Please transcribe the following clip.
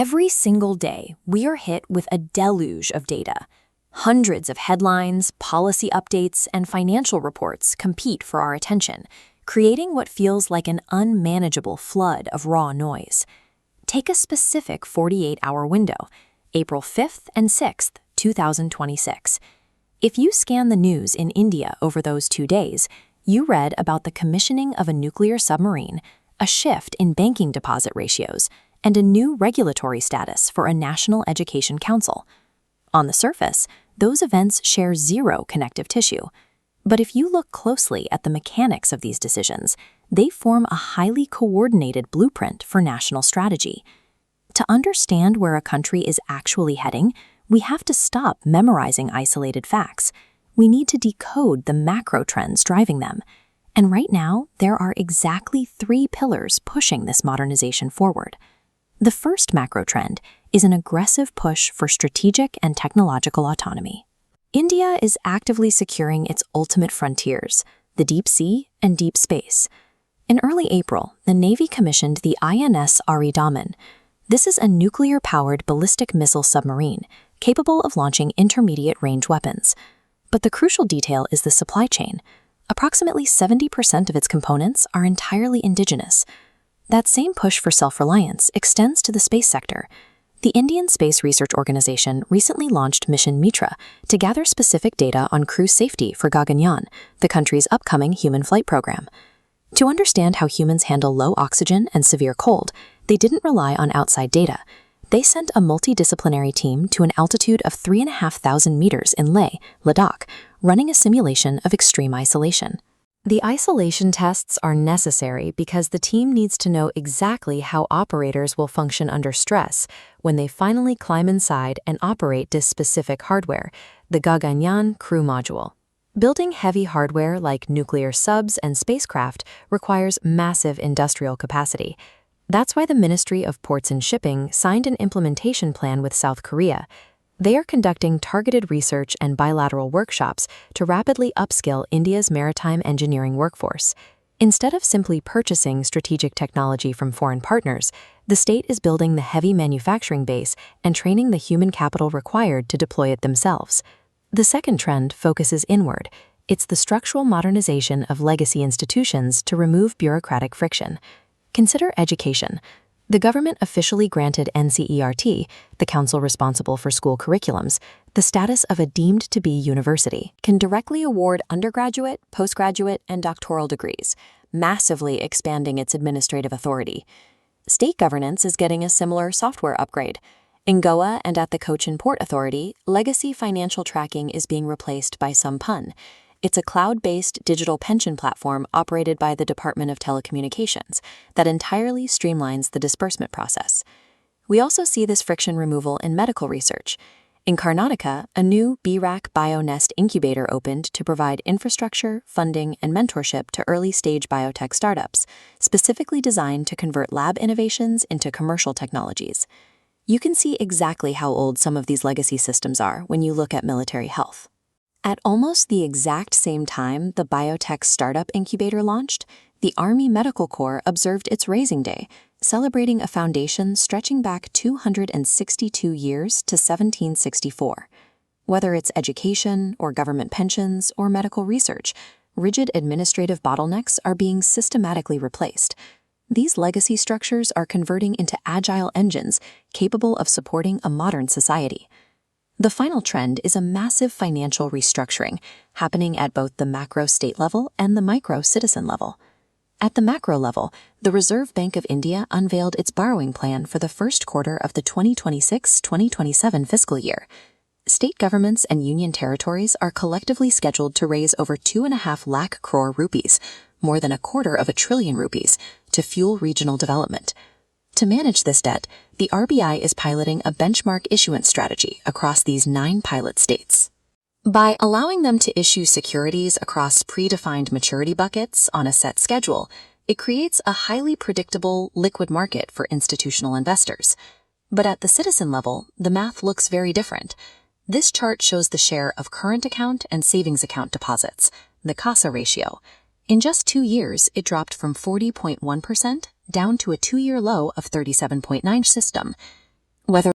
Every single day, we are hit with a deluge of data. Hundreds of headlines, policy updates, and financial reports compete for our attention, creating what feels like an unmanageable flood of raw noise. Take a specific 48-hour window, April 5th and 6th, 2026. If you scan the news in India over those 2 days, you read about the commissioning of a nuclear submarine, a shift in banking deposit ratios, and a new regulatory status for a national education council. On the surface, those events share zero connective tissue. But if you look closely at the mechanics of these decisions, they form a highly coordinated blueprint for national strategy. To understand where a country is actually heading, we have to stop memorizing isolated facts. We need to decode the macro trends driving them. And right now, there are exactly 3 pillars pushing this modernization forward. The first macro trend is an aggressive push for strategic and technological autonomy. India is actively securing its ultimate frontiers, the deep sea and deep space. In early April, the Navy commissioned the INS Aridhaman. This is a nuclear-powered ballistic missile submarine capable of launching intermediate-range weapons. But the crucial detail is the supply chain. Approximately 70% of its components are entirely indigenous. That same push for self-reliance extends to the space sector. The Indian Space Research Organization recently launched Mission MITRA to gather specific data on crew safety for Gaganyaan, the country's upcoming human flight program. To understand how humans handle low oxygen and severe cold, they didn't rely on outside data. They sent a multidisciplinary team to an altitude of 3,500 meters in Leh, Ladakh, running a simulation of extreme isolation. The isolation tests are necessary because the team needs to know exactly how operators will function under stress when they finally climb inside and operate this specific hardware, the Gaganyaan crew module. Building heavy hardware like nuclear subs and spacecraft requires massive industrial capacity. That's why the Ministry of Ports and Shipping signed an implementation plan with South Korea. They are conducting targeted research and bilateral workshops to rapidly upskill India's maritime engineering workforce. Instead of simply purchasing strategic technology from foreign partners, the state is building the heavy manufacturing base and training the human capital required to deploy it themselves. The second trend focuses inward. It's the structural modernization of legacy institutions to remove bureaucratic friction. Consider education. The government officially granted NCERT, the council responsible for school curriculums, the status of a deemed-to-be university, can directly award undergraduate, postgraduate, and doctoral degrees, massively expanding its administrative authority. State governance is getting a similar software upgrade. In Goa and at the Cochin Port Authority, legacy financial tracking is being replaced by Sampan. It's a cloud-based digital pension platform operated by the Department of Telecommunications that entirely streamlines the disbursement process. We also see this friction removal in medical research. In Karnataka, a new BRAC BioNest incubator opened to provide infrastructure, funding, and mentorship to early-stage biotech startups, specifically designed to convert lab innovations into commercial technologies. You can see exactly how old some of these legacy systems are when you look at military health. At almost the exact same time the biotech startup incubator launched, the Army Medical Corps observed its raising day, celebrating a foundation stretching back 262 years to 1764. Whether it's education or government pensions or medical research, rigid administrative bottlenecks are being systematically replaced. These legacy structures are converting into agile engines capable of supporting a modern society. The final trend is a massive financial restructuring happening at both the macro state level and the micro citizen level. At the macro level, the Reserve Bank of India unveiled its borrowing plan for the first quarter of the 2026-2027 fiscal year. State governments and union territories are collectively scheduled to raise over 2.5 lakh crore rupees, more than 250 billion rupees, to fuel regional development. To manage this debt, the RBI is piloting a benchmark issuance strategy across these 9 pilot states. By allowing them to issue securities across predefined maturity buckets on a set schedule, it creates a highly predictable, liquid market for institutional investors. But at the citizen level, the math looks very different. This chart shows the share of current account and savings account deposits, the CASA ratio. In just 2 years, it dropped from 40.1% down to a 2-year low of 37.9% system. whether